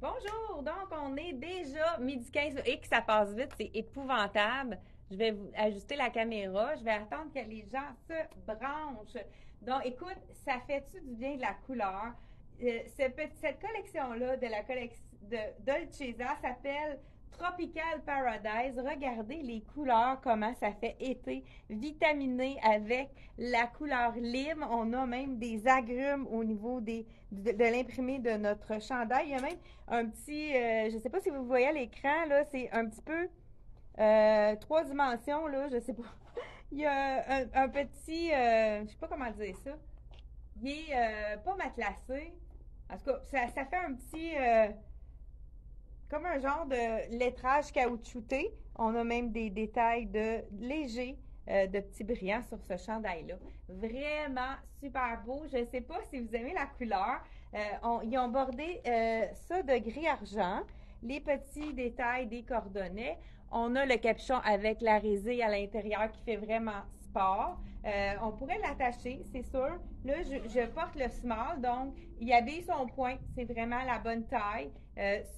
Bonjour! Donc, on est déjà midi 15 et que ça passe vite, c'est épouvantable. Je vais ajuster la caméra. Je vais attendre que les gens se branchent. Donc, écoute, ça fait-tu du bien de la couleur? Cette collection-là de la collection de Dolcezza s'appelle Tropical Paradise. Regardez les couleurs, comment ça fait été, vitaminé avec la couleur lime. On a même des agrumes au niveau de l'imprimé de notre chandail. Il y a même un petit, je ne sais pas si vous voyez à l'écran, là, c'est un petit peu trois dimensions, là, je sais pas. Il y a un petit, je sais pas comment dire ça. Il est pas matelassé. En tout cas, ça fait un petit, comme un genre de lettrage caoutchouté. On a même des détails légers de petits brillants sur ce chandail-là. Vraiment super beau. Je ne sais pas si vous aimez la couleur. Ils ont bordé ça de gris argent. Les petits détails des cordonnets. On a le capuchon avec la résille à l'intérieur qui fait vraiment sport. On pourrait l'attacher, c'est sûr. Là, je porte le small, donc il habille son point. C'est vraiment la bonne taille.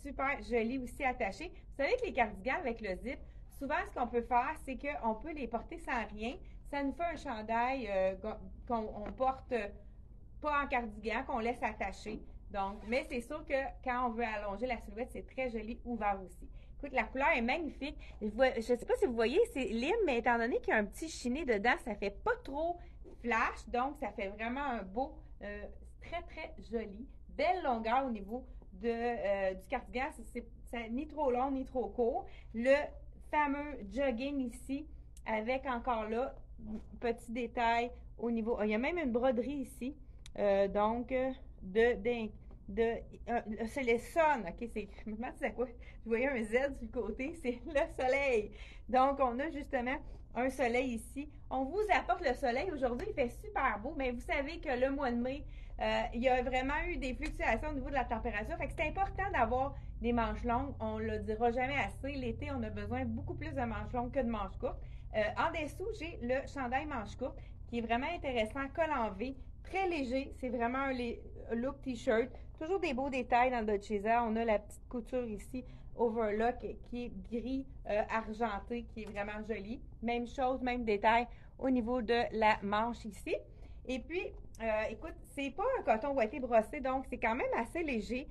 Super joli aussi attaché. Vous savez que les cardigans avec le zip, souvent ce qu'on peut faire, c'est qu'on peut les porter sans rien. Ça nous fait un chandail qu'on porte pas en cardigan, qu'on laisse attacher. Donc, mais c'est sûr que quand on veut allonger la silhouette, c'est très joli ouvert aussi. Écoute, la couleur est magnifique. Je ne sais pas si vous voyez, c'est lime, mais étant donné qu'il y a un petit chiné dedans, ça fait pas trop flash, donc ça fait vraiment un beau, très très joli. Belle longueur au niveau du cardigan, c'est ni trop long ni trop court. Le fameux jogging ici, avec encore là, petit détail au niveau. Il y a même une broderie ici, donc c'est les sun, ok, c'est maintenant c'est quoi? Je voyais un Z sur le côté, c'est le soleil. Donc on a justement un soleil ici. On vous apporte le soleil aujourd'hui, il fait super beau, mais vous savez que le mois de mai, il y a vraiment eu des fluctuations au niveau de la température. Fait que c'est important d'avoir des manches longues. On le dira jamais assez. L'été, on a besoin beaucoup plus de manches longues que de manches courtes. En dessous, j'ai le chandail manche courte qui est vraiment intéressant, col en V, très léger. C'est vraiment un look t-shirt. Toujours des beaux détails dans le Dolcezza. On a la petite couture ici, overlock, qui est gris argenté, qui est vraiment joli. Même chose, même détail au niveau de la manche ici. Et puis, écoute, c'est pas un coton ouaté brossé, donc c'est quand même assez léger.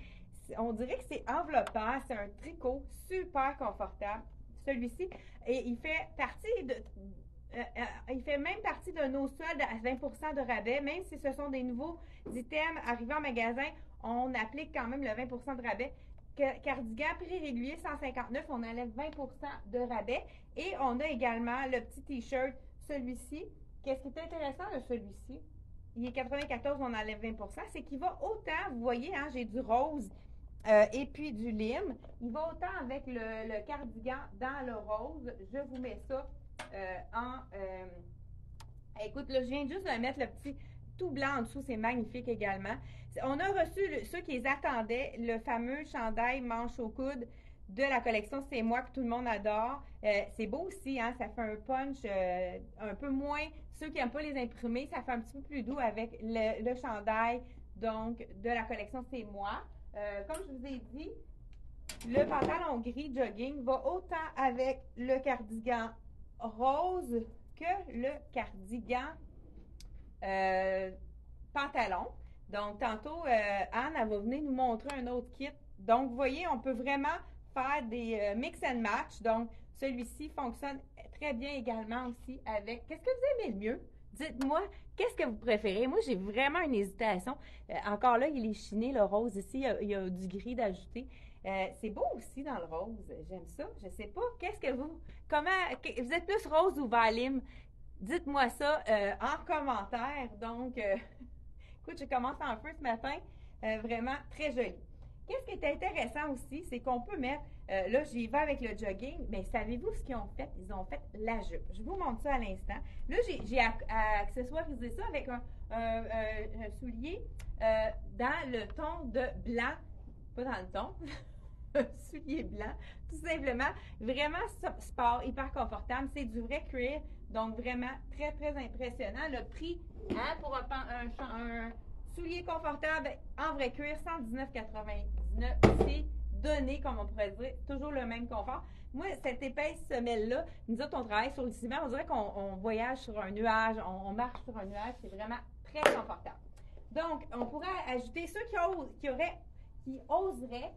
On dirait que c'est enveloppant, c'est un tricot super confortable, celui-ci. Et il fait même partie de nos soldes à 20% de rabais, même si ce sont des nouveaux items arrivés en magasin, on applique quand même le 20% de rabais. Cardigan prix régulier 159, on enlève 20% de rabais. Et on a également le petit t-shirt, celui-ci. Qu'est-ce qui est intéressant de celui-ci? Il est 94, on enlève 20%. C'est qu'il va autant, vous voyez, hein, j'ai du rose et puis du lime. Il va autant avec le cardigan dans le rose. Je vous mets ça écoute, là, je viens juste de mettre le petit tout blanc en dessous, c'est magnifique également. On a reçu, ceux qui les attendaient, le fameux chandail manche au coude de la collection C'est moi que tout le monde adore. C'est beau aussi, hein, ça fait un punch un peu moins, ceux qui n'aiment pas les imprimer, ça fait un petit peu plus doux avec le chandail donc de la collection C'est moi. Comme je vous ai dit, le pantalon gris jogging va autant avec le cardigan rose que le cardigan pantalon. Donc, tantôt, Anne, elle va venir nous montrer un autre kit. Donc, vous voyez, on peut vraiment faire des mix and match. Donc, celui-ci fonctionne très bien également aussi avec... Qu'est-ce que vous aimez le mieux? Dites-moi, qu'est-ce que vous préférez? Moi, j'ai vraiment une hésitation. Encore là, il est chiné, le rose ici. Il y a du gris d'ajouter. C'est beau aussi dans le rose. J'aime ça. Je sais pas. Qu'est-ce que vous êtes plus rose ou vert lime? Dites-moi ça en commentaire. Donc, écoute, je commence en feu ce matin. Vraiment très joli. Qu'est-ce qui est intéressant aussi, c'est qu'on peut mettre, là j'y vais avec le jogging, mais savez-vous ce qu'ils ont fait? Ils ont fait la jupe. Je vous montre ça à l'instant. Là, j'ai accessoirisé ça avec un soulier dans le ton de blanc, pas dans le ton, un soulier blanc, tout simplement. Vraiment sport, hyper confortable. C'est du vrai cuir, donc vraiment très, très impressionnant. Le prix hein, pour un soulier confortable en vrai cuir, 119,99. C'est donner, comme on pourrait dire, toujours le même confort. Moi, cette épaisse semelle-là, nous autres, on travaille sur le ciment, on dirait qu'on voyage sur un nuage, on marche sur un nuage, c'est vraiment très confortable. Donc, on pourrait ajouter ceux qui oseraient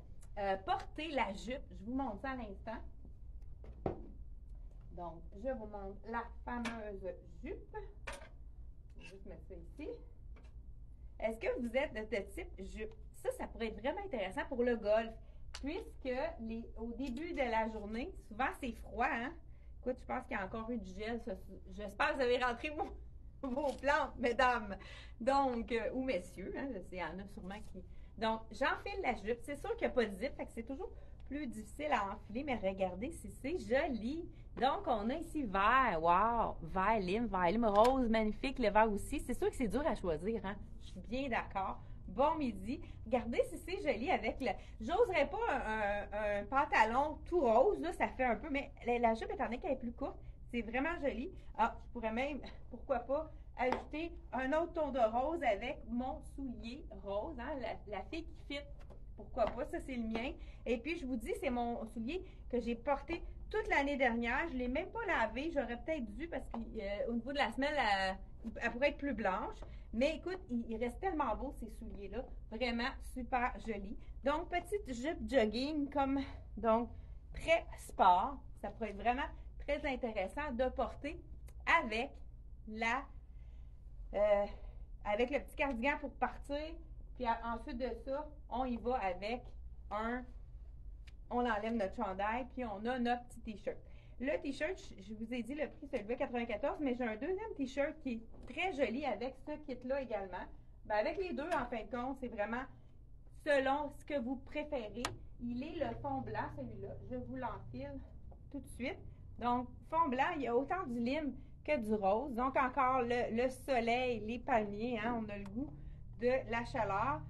porter la jupe. Je vous montre ça à l'instant. Donc, je vous montre la fameuse jupe. Je vais juste mettre ça ici. Est-ce que vous êtes de type jupe? Ça pourrait être vraiment intéressant pour le golf, puisque au début de la journée, souvent c'est froid, hein? Écoute, je pense qu'il y a encore eu du gel. J'espère que vous avez rentré vos plantes, mesdames. Donc, ou messieurs, hein? Il y en a sûrement qui... Donc, j'enfile la jupe. C'est sûr qu'il n'y a pas de zip, fait que c'est toujours plus difficile à enfiler, mais regardez si c'est joli. Donc, on a ici vert, wow, vert lime, rose, magnifique, le vert aussi. C'est sûr que c'est dur à choisir, hein? Je suis bien d'accord. Bon midi. Regardez si c'est joli avec le... J'oserais pas un pantalon tout rose, là, ça fait un peu, mais la jupe, étant donné qu'elle est plus courte, c'est vraiment joli. Ah, je pourrais même, pourquoi pas, ajouter un autre ton de rose avec mon soulier rose, hein, la fille qui fit. Pourquoi pas, ça c'est le mien. Et puis, je vous dis, c'est mon soulier que j'ai porté toute l'année dernière. Je ne l'ai même pas lavé. J'aurais peut-être dû parce qu'au niveau de la semelle, elle pourrait être plus blanche. Mais écoute, il reste tellement beau ces souliers-là. Vraiment super joli. Donc, petite jupe jogging comme, donc, très sport. Ça pourrait être vraiment très intéressant de porter avec avec le petit cardigan pour partir. Puis ensuite de ça, on y va avec on enlève notre chandail, puis on a notre petit t-shirt. Le t-shirt, je vous ai dit le prix, c'est le 94, mais j'ai un deuxième t-shirt qui est très joli avec ce kit-là également. Ben, avec les deux, en fin de compte, c'est vraiment selon ce que vous préférez. Il est le fond blanc, celui-là. Je vous l'enfile tout de suite. Donc, fond blanc, il y a autant du lime que du rose. Donc, encore le soleil, les palmiers, hein, on a le goût de la chaleur.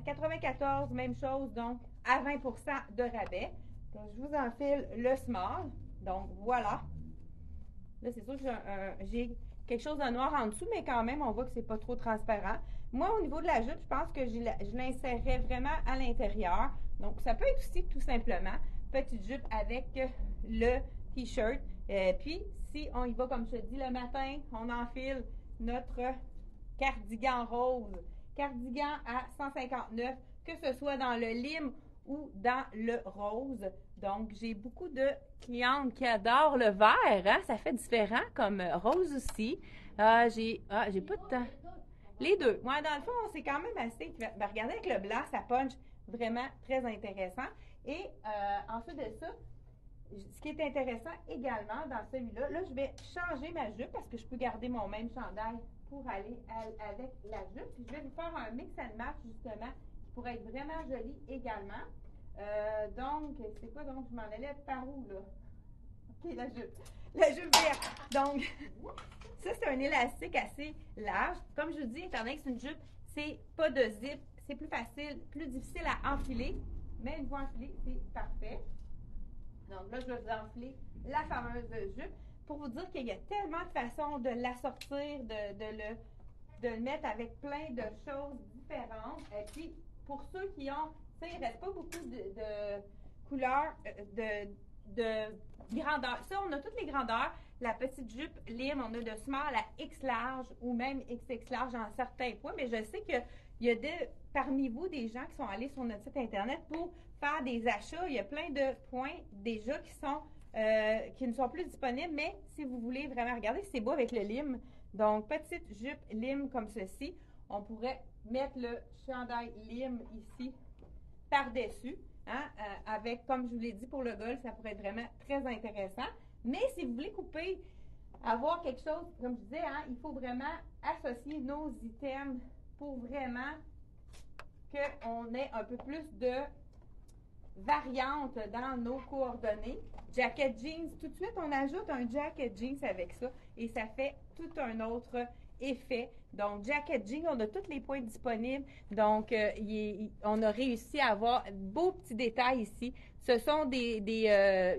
94, même chose, donc à 20% de rabais. Donc, je vous enfile le small. Donc, voilà. Là, c'est sûr que j'ai quelque chose de noir en dessous, mais quand même, on voit que c'est pas trop transparent. Moi, au niveau de la jupe, je pense que je l'insérerais vraiment à l'intérieur. Donc, ça peut être aussi tout simplement petite jupe avec le t-shirt. Puis, si on y va, comme je te dis, le matin, on enfile notre cardigan rose. Cardigan à 159, que ce soit dans le lime ou dans le rose. Donc, j'ai beaucoup de clientes qui adorent le vert, hein? Ça fait différent, comme rose aussi. J'ai pas de temps. Les deux. Moi, dans le fond, c'est quand même assez... Ben, regardez avec le blanc, ça punch vraiment très intéressant. Et ensuite de ça, ce qui est intéressant également dans celui-là, là, je vais changer ma jupe parce que je peux garder mon même chandail pour aller avec la jupe. Puis je vais vous faire un mix and match, justement, qui pourrait être vraiment joli également. Donc, c'est quoi donc? Je m'en allais par où, là? OK, la jupe. La jupe verte. Donc, ça, c'est un élastique assez large. Comme je vous dis, étant donné que c'est une jupe, c'est pas de zip. C'est plus facile, plus difficile à enfiler. Mais une fois enfilée, c'est parfait. Donc là, je vais vous enfiler la fameuse jupe pour vous dire qu'il y a tellement de façons de l'assortir, de le mettre avec plein de choses différentes. Et puis, pour ceux qui ont, tu sais, il ne reste pas beaucoup de couleurs, de grandeur. Ça, on a toutes les grandeurs. La petite jupe lime, on a de small à X large ou même XX large en certains poids. Mais je sais qu'il y a parmi vous des gens qui sont allés sur notre site Internet pour faire des achats. Il y a plein de points déjà qui ne sont plus disponibles, mais si vous voulez vraiment regarder, c'est beau avec le lime. Donc, petite jupe lime comme ceci. On pourrait mettre le chandail lime ici par-dessus. Hein, avec, comme je vous l'ai dit, pour le golf, ça pourrait être vraiment très intéressant. Mais si vous voulez couper, avoir quelque chose, comme je disais, hein, il faut vraiment associer nos items pour vraiment qu'on ait un peu plus de variantes dans nos coordonnées. Jacket jeans, tout de suite, on ajoute un jacket jeans avec ça et ça fait tout un autre effet. Donc, jacket jeans, on a tous les points disponibles. Donc, on a réussi à avoir beaux petits détails ici. Ce sont des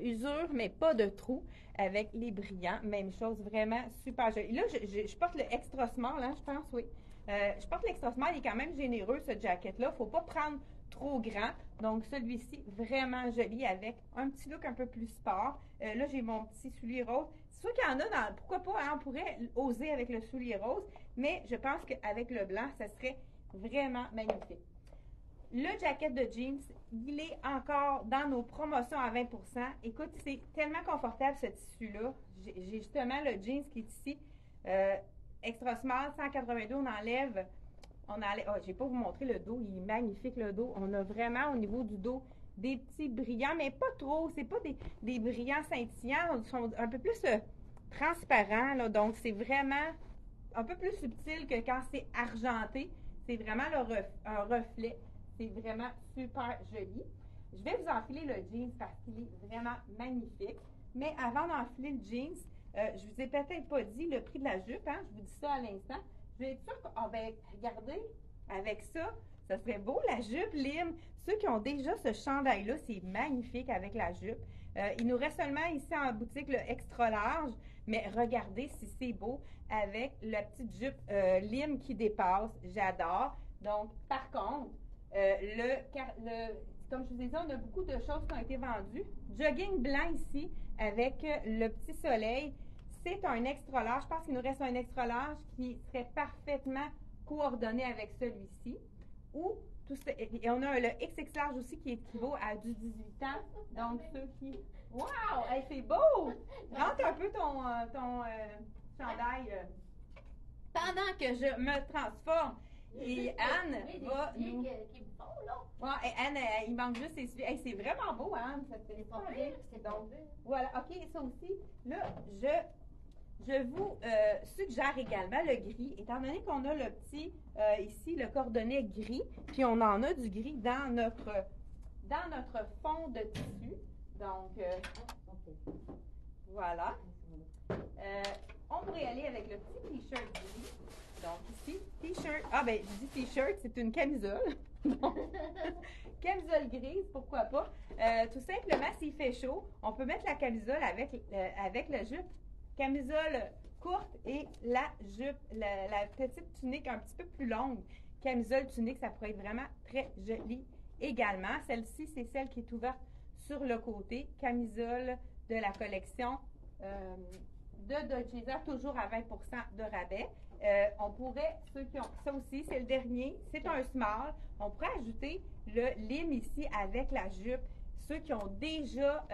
usures, mais pas de trous avec les brillants. Même chose, vraiment super joli. Là, je porte le extra small, hein, je pense, oui. Je porte l'extra small, il est quand même généreux, ce jacket-là. Il ne faut pas prendre trop grand. Donc, celui-ci, vraiment joli avec un petit look un peu plus sport. Là, j'ai mon petit soulier rose. C'est sûr qu'il y en a dans... Pourquoi pas, hein, on pourrait oser avec le soulier rose, mais je pense qu'avec le blanc, ça serait vraiment magnifique. Le jacket de jeans, il est encore dans nos promotions à 20 %. Écoute, c'est tellement confortable ce tissu-là. J'ai justement le jeans qui est ici. Extra small, 182, on enlève. Oh, je vais pas vous montrer le dos, il est magnifique le dos. On a vraiment au niveau du dos des petits brillants, mais pas trop. C'est pas des brillants scintillants, ils sont un peu plus transparents, là, donc c'est vraiment un peu plus subtil que quand c'est argenté. C'est vraiment un reflet. C'est vraiment super joli. Je vais vous enfiler le jeans parce qu'il est vraiment magnifique. Mais avant d'enfiler le jeans, je vous ai peut-être pas dit le prix de la jupe, hein? Je vous dis ça à l'instant. Je vais être sûre qu'on va regarder avec ça. Ça serait beau, la jupe lime. Ceux qui ont déjà ce chandail-là, c'est magnifique avec la jupe. Il nous reste seulement ici en boutique le extra large, mais regardez si c'est beau avec la petite jupe lime qui dépasse. J'adore. Donc, par contre, comme je vous ai dit, on a beaucoup de choses qui ont été vendues. Jogging blanc ici avec le petit soleil. C'est un extra large. Je pense qu'il nous reste un extra large qui serait parfaitement coordonné avec celui-ci. Et on a le XX large aussi qui équivaut à du 18 ans. Donc, ceux qui... Wow! Hey, c'est beau! Rentre un peu ton chandail pendant que je me transforme. Et Anne va nous... Ouais, et Anne, il manque juste ses suivis. Hey, c'est vraiment beau, Anne. Ça fait pas bien. Donc, voilà. OK, ça aussi. Là, je vous suggère également le gris, étant donné qu'on a le petit, ici, le cordonnet gris, puis on en a du gris dans notre fond de tissu. Donc, voilà. On pourrait aller avec le petit t-shirt gris. Donc, ici, t-shirt. Ah, ben, je dis t-shirt, c'est une camisole. Camisole grise, pourquoi pas. Tout simplement, s'il fait chaud, on peut mettre la camisole avec la jupe. Camisole courte et la jupe, la petite tunique un petit peu plus longue. Camisole tunique, ça pourrait être vraiment très joli également. Celle-ci, c'est celle qui est ouverte sur le côté. Camisole de la collection de Dolce Vita, toujours à 20 % de rabais. On pourrait, ceux qui ont, ça aussi, c'est le dernier, c'est un small. On pourrait ajouter le lime ici avec la jupe. Ceux qui ont déjà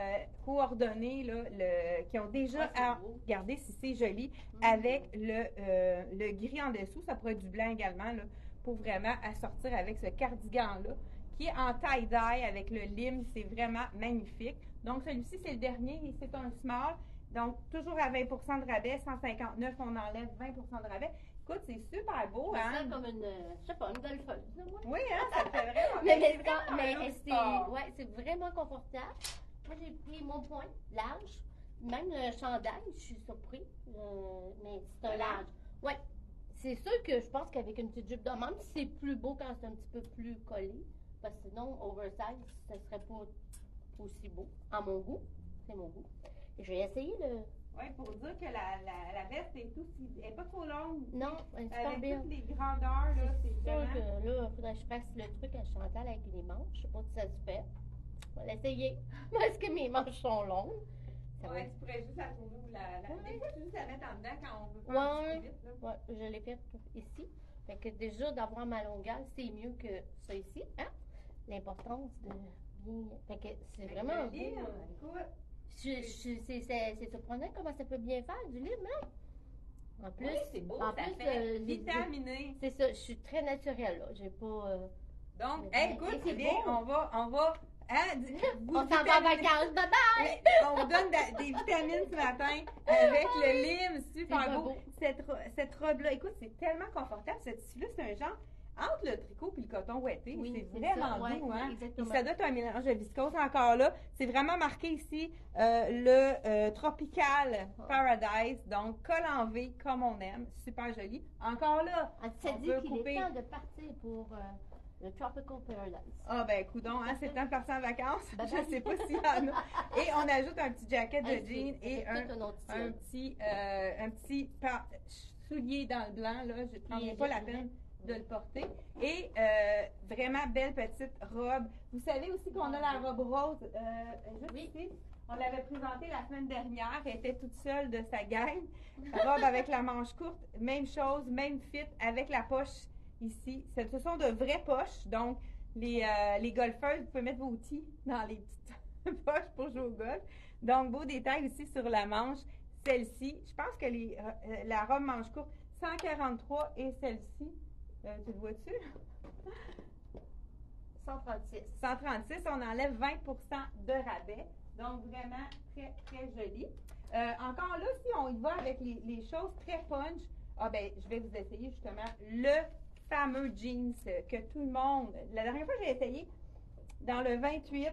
coordonné, là, qui ont déjà, regardez si c'est joli, avec le gris en dessous, ça pourrait être du blanc également, là, pour vraiment assortir avec ce cardigan-là, qui est en tie-dye avec le lime, c'est vraiment magnifique. Donc, celui-ci, c'est le dernier et c'est un small. Donc, toujours à 20 % de rabais, 159, on enlève 20 % de rabais. Écoute, c'est super beau, hein? C'est comme une, je sais pas, une golfeuse. Oui, hein, ça fait vraiment bien. Mais c'est vraiment confortable. Moi, j'ai pris mon point large. Même le chandail, je suis surpris. Mais c'est un large. Oui. C'est sûr que je pense qu'avec une petite jupe de même, c'est plus beau quand c'est un petit peu plus collé. Parce que sinon, oversize, ça serait pas aussi beau. À mon goût. C'est mon goût. Et je vais essayer le... Oui, pour dire que la veste est pas trop longue. Non, elle est super avec bien. toutes les grandeurs, là, c'est sûr vraiment... que là, il faudrait que je fasse le truc à Chantal avec les manches. Je sais pas si ça se fait. On va l'essayer. Parce que mes manches sont longues. Ouais, tu pourrais juste la tourner ou des fois, tu juste la mettre en dedans quand on veut faire un petit peu vite, là. Ouais, je l'ai fait ici. Fait que déjà, d'avoir ma longueur, c'est mieux que ça ici. Hein? L'importance de bien... Fait que c'est vraiment beau. Écoute, c'est surprenant comment ça peut bien faire du livre, hein? En plus, oui, c'est beau, en ça plus, fait vitaminé. C'est ça, je suis très naturelle, là. J'ai pas... Donc, écoute, bien, on va hein, on s'en va en vacances, bye bye! On donne des vitamines ce matin avec le lime, super beau. Cette robe-là, écoute, c'est tellement confortable. Ce tissu-là, c'est un genre entre le tricot et le coton ouaté. Oui, c'est vraiment doux, hein? Et ça doit être un mélange de viscose encore là. C'est vraiment marqué ici le Tropical Paradise, donc col en V comme on aime, super joli. Encore là, on dit qu'il est temps de partir pour le Tropical Paradise. Ah ben coudonc, hein, c'est le temps de partir en vacances. Je sais pas s'il y en a. Et on ajoute un petit jacket de jean et un petit soulier dans le blanc là. Je ne prendrai pas la peine de le porter. Et vraiment belle petite robe. Vous savez aussi qu'on a la robe rose juste ici. On l'avait présentée la semaine dernière. Elle était toute seule de sa gang. La robe avec la manche courte, même chose, même fit avec la poche ici. Ce sont de vraies poches. Donc, les golfeuses, vous pouvez mettre vos outils dans les petites poches pour jouer au golf. Donc, beau détail aussi sur la manche. Celle-ci, je pense que la robe manche courte, 143 et celle-ci, tu le vois-tu? 136. 136, on enlève 20 de rabais. Donc, vraiment très, très joli. Encore là, si on y va avec les choses très punch, je vais vous essayer justement le fameux jeans que tout le monde... La dernière fois, j'ai essayé dans le 28,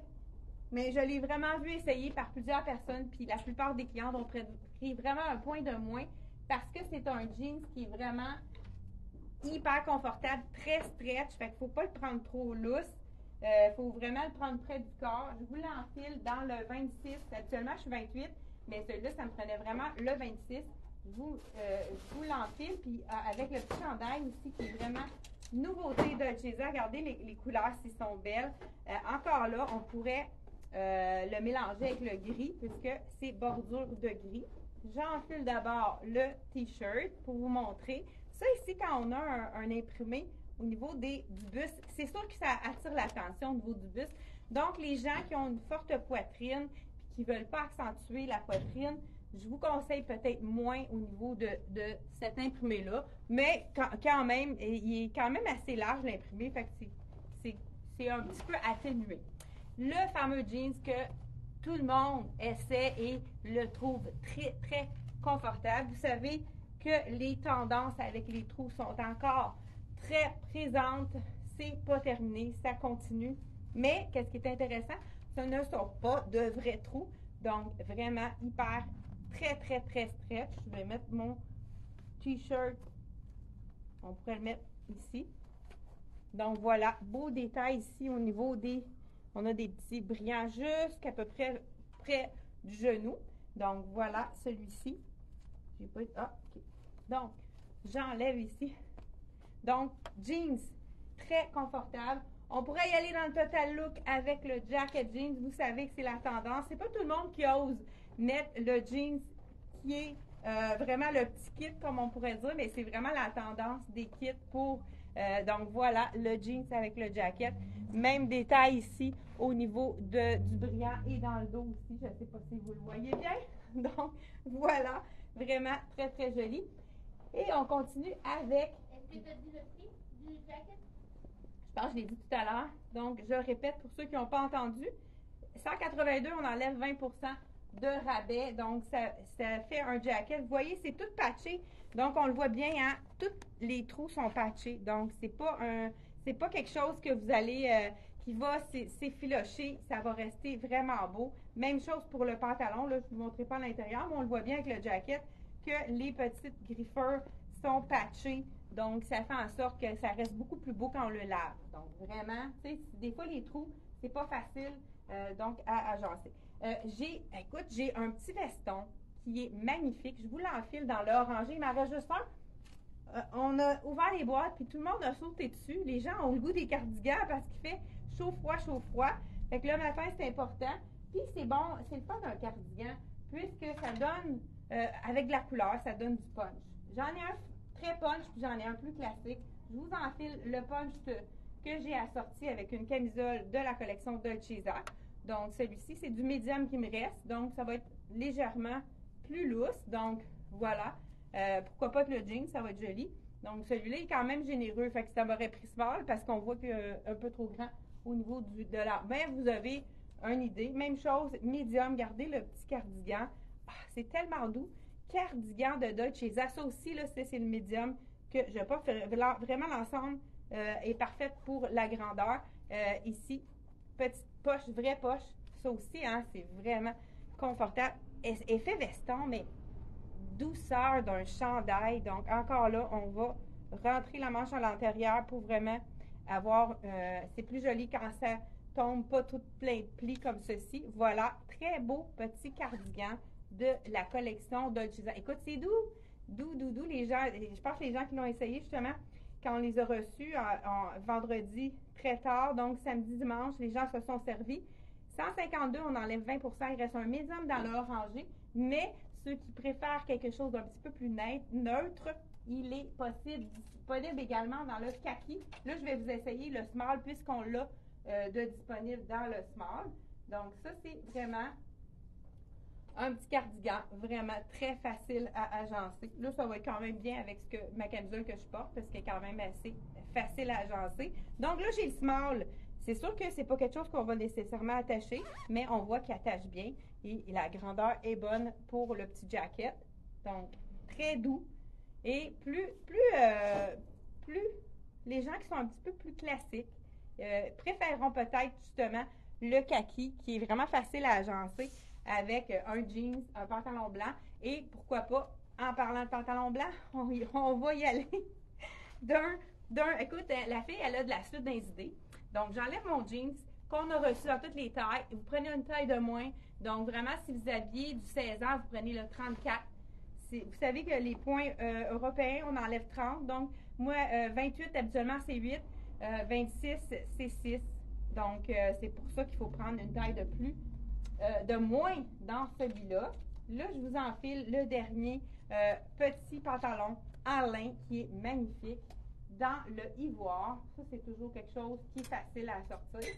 mais je l'ai vraiment vu essayer par plusieurs personnes, puis la plupart des clients ont pris vraiment un point de moins parce que c'est un jeans qui est vraiment hyper confortable, très stretch, fait qu'il ne faut pas le prendre trop lousse. Il faut vraiment le prendre près du corps. Je vous l'enfile dans le 26. Habituellement, je suis 28, mais celui-là, ça me prenait vraiment le 26. Je vous l'enfile, puis avec le petit chandail aussi, qui est vraiment nouveauté de Dolce. Regardez les couleurs, s'ils sont belles. Encore là, on pourrait le mélanger avec le gris, puisque c'est bordure de gris. J'enfile d'abord le T-shirt pour vous montrer. Ça ici, quand on a un imprimé, au niveau du buste, c'est sûr que ça attire l'attention au niveau du buste. Donc, les gens qui ont une forte poitrine et qui ne veulent pas accentuer la poitrine, je vous conseille peut-être moins au niveau de cet imprimé-là. Mais quand même, il est quand même assez large l'imprimé, fait que c'est un petit peu atténué. Le fameux jeans que tout le monde essaie et le trouve très, très confortable. Vous savez que les tendances avec les trous sont encore très présente, c'est pas terminé, ça continue. Mais qu'est-ce qui est intéressant, ce ne sont pas de vrais trous, donc vraiment hyper, très, très, très stretch. Je vais mettre mon t-shirt, on pourrait le mettre ici. Donc voilà, beau détail ici au niveau on a des petits brillants jusqu'à peu près du genou. Donc voilà, celui-ci. J'ai pas, ok. Donc, j'enlève ici. Donc, jeans, très confortable. On pourrait y aller dans le total look avec le jacket jeans. Vous savez que c'est la tendance. C'est pas tout le monde qui ose mettre le jeans qui est vraiment le petit kit, comme on pourrait dire, mais c'est vraiment la tendance des kits pour... donc, voilà, le jeans avec le jacket. Même détail ici au niveau du brillant et dans le dos aussi. Je ne sais pas si vous le voyez bien. Donc, voilà, vraiment très, très joli. Et on continue avec... Est-ce que tu as dit le prix du jacket? Je pense que je l'ai dit tout à l'heure. Donc, je répète pour ceux qui n'ont pas entendu. 182, on enlève 20 de rabais. Donc, ça fait un jacket. Vous voyez, c'est tout patché. Donc, on le voit bien, hein? Tous les trous sont patchés. Donc, c'est pas quelque chose que vous allez... qui va s'effilocher. Ça va rester vraiment beau. Même chose pour le pantalon. Là, je ne vous montrerai pas à l'intérieur, mais on le voit bien avec le jacket que les petites griffeurs sont patchées. Donc, ça fait en sorte que ça reste beaucoup plus beau quand on le lave. Donc, vraiment, tu sais, des fois, les trous, c'est pas facile, donc, à agencer. J'ai un petit veston qui est magnifique. Je vous l'enfile dans l'orangé. Il m'en reste juste un. On a ouvert les boîtes, puis tout le monde a sauté dessus. Les gens ont le goût des cardigans parce qu'il fait chaud-froid, chaud-froid. Fait que le matin, c'est important. Puis, c'est bon, c'est le fun d'un cardigan, puisque ça donne, avec de la couleur, ça donne du punch. J'en ai un très punch, puis j'en ai un plus classique. Je vous enfile le punch que j'ai assorti avec une camisole de la collection Dolce. Donc, celui-ci, c'est du médium qui me reste. Donc, ça va être légèrement plus lousse. Donc, voilà. Pourquoi pas que le jean, ça va être joli. Donc, celui-là est quand même généreux. Fait que ça m'aurait pris small parce qu'on voit qu'il est un peu trop grand au niveau de la... Mais vous avez une idée. Même chose, médium. Regardez le petit cardigan. Ah, c'est tellement doux. Cardigan de Dolce. Ça aussi, là, c'est le médium que je n'ai pas fait. Vraiment, l'ensemble est parfait pour la grandeur. Ici, petite poche, vraie poche. Ça aussi, hein, c'est vraiment confortable. Effet veston, mais douceur d'un chandail. Donc, encore là, on va rentrer la manche à l'intérieur pour vraiment avoir... c'est plus joli quand ça tombe pas tout plein de plis comme ceci. Voilà, très beau petit cardigan de la collection Dolce. Écoute, c'est doux. Doux, doux, doux. Les gens, je pense que les gens qui l'ont essayé, justement, quand on les a reçus en vendredi très tard, donc samedi, dimanche, les gens se sont servis. 152, on enlève 20 il reste un médium dans le orangé, mais ceux qui préfèrent quelque chose d'un petit peu plus neutre, il est disponible également dans le kaki. Là, je vais vous essayer le small puisqu'on l'a de disponible dans le small. Donc, ça, c'est vraiment un petit cardigan, vraiment très facile à agencer. Là, ça va être quand même bien avec ma camisole que je porte parce qu'elle est quand même assez facile à agencer. Donc là, j'ai le small. C'est sûr que c'est pas quelque chose qu'on va nécessairement attacher, mais on voit qu'il attache bien et la grandeur est bonne pour le petit jacket. Donc, très doux. Et plus les gens qui sont un petit peu plus classiques préféreront peut-être justement le kaki qui est vraiment facile à agencer avec un jeans, un pantalon blanc et pourquoi pas, en parlant de pantalon blanc, on va y aller écoute, la fille, elle a de la suite dans les idées. Donc, j'enlève mon jeans qu'on a reçu dans toutes les tailles. Vous prenez une taille de moins. Donc, vraiment, si vous aviez du 16 ans, vous prenez le 34. Vous savez que les points européens, on enlève 30. Donc, moi, 28, habituellement, c'est 8. 26, c'est 6. Donc, c'est pour ça qu'il faut prendre une taille de moins dans celui-là. Là, je vous enfile le dernier petit pantalon en lin qui est magnifique dans le ivoire. Ça, c'est toujours quelque chose qui est facile à sortir.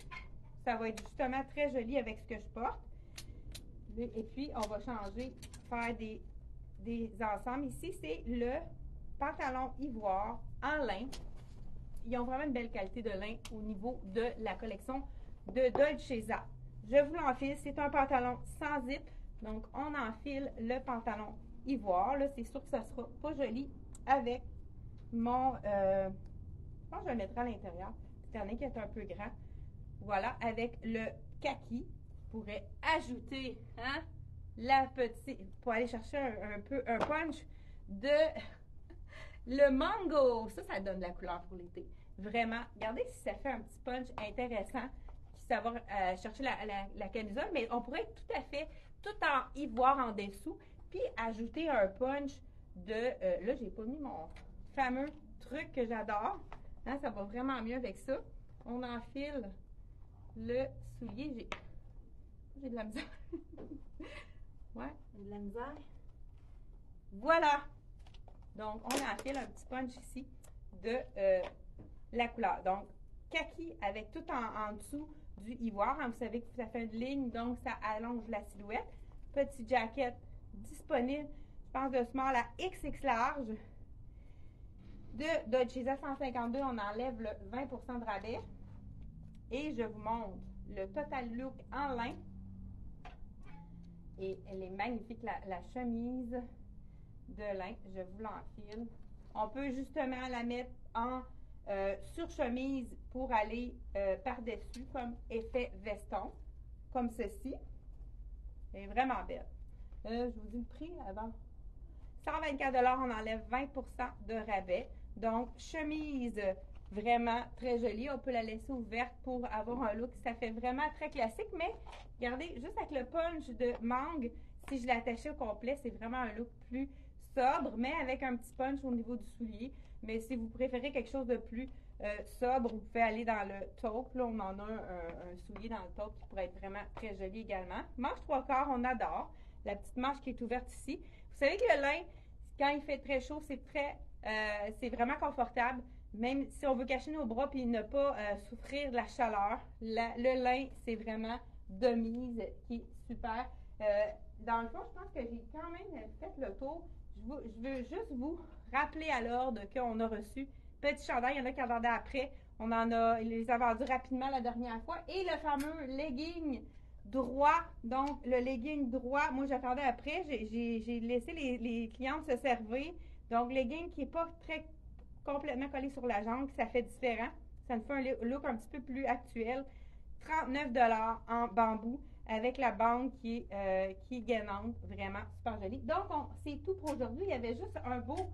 Ça va être justement très joli avec ce que je porte. Et puis, on va changer, faire des ensembles. Ici, c'est le pantalon ivoire en lin. Ils ont vraiment une belle qualité de lin au niveau de la collection de Dolcezza. Je vous l'enfile. C'est un pantalon sans zip. Donc, on enfile le pantalon ivoire. Là, c'est sûr que ça sera pas joli avec mon... je pense que je le mettrai à l'intérieur. Il y en a qui est un peu grand. Voilà, avec le kaki. Vous pourrez ajouter la petite... Pour aller chercher un punch de... Le mango. Ça donne de la couleur pour l'été. Vraiment. Regardez si ça fait un petit punch intéressant. Ça va chercher la camisole. Mais on pourrait tout à fait, tout en ivoire en dessous. Puis ajouter un punch de... là, j'ai pas mis mon fameux truc que j'adore. Ça va vraiment mieux avec ça. On enfile le soulier. J'ai de la misère. Ouais, j'ai de la misère. Voilà. Donc, on enfile un petit punch ici de la couleur. Donc, kaki avec tout en dessous du ivoire. Vous savez que ça fait une ligne, donc ça allonge la silhouette. Petit jacket disponible. Je pense de small à XX large. De Dolcezza 152, on enlève le 20% de rabais. Et je vous montre le Total Look en lin. Et elle est magnifique, la chemise de lin. Je vous l'enfile. On peut justement la mettre en surchemise pour aller par-dessus comme effet veston, comme ceci. Elle est vraiment belle. Je vous dis le prix avant. 124 $, on enlève 20% de rabais. Donc, chemise vraiment très jolie. On peut la laisser ouverte pour avoir un look. Ça fait vraiment très classique, mais regardez, juste avec le punch de mangue, si je l'attachais au complet, c'est vraiment un look plus sobre, mais avec un petit punch au niveau du soulier. Mais si vous préférez quelque chose de plus sobre, vous pouvez aller dans le taupe. Là, on en a un soulier dans le taupe qui pourrait être vraiment très joli également. Manche 3/4, on adore. La petite manche qui est ouverte ici. Vous savez que le lin, quand il fait très chaud, c'est vraiment confortable. Même si on veut cacher nos bras et ne pas souffrir de la chaleur, le lin, c'est vraiment de mise qui est super. Dans le fond, je pense que j'ai quand même fait le tour. Je veux juste vous rappeler à l'ordre qu'on a reçu petit chandail. Il y en a qui en vendaient après. Il les a vendus rapidement la dernière fois. Et le fameux legging droit. Donc, le legging droit, moi, j'attendais après. J'ai laissé les clientes se servir. Donc, legging qui n'est pas très complètement collé sur la jambe, ça fait différent. Ça nous fait un look un petit peu plus actuel. 39 $ en bambou avec la bande qui est gainante. Vraiment super jolie. Donc, c'est tout pour aujourd'hui. Il y avait juste un beau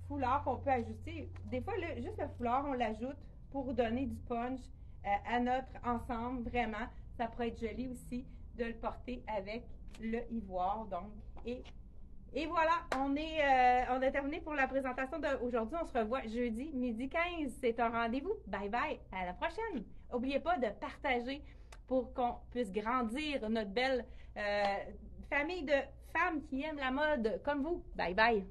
foulard qu'on peut ajuster. Des fois, juste le foulard, on l'ajoute pour donner du punch à notre ensemble. Vraiment, ça pourrait être joli aussi de le porter avec le ivoire. Donc, et Et voilà, on a terminé pour la présentation d'aujourd'hui. On se revoit jeudi, midi 15. C'est un rendez-vous. Bye bye. À la prochaine. N'oubliez pas de partager pour qu'on puisse grandir notre belle famille de femmes qui aiment la mode comme vous. Bye bye.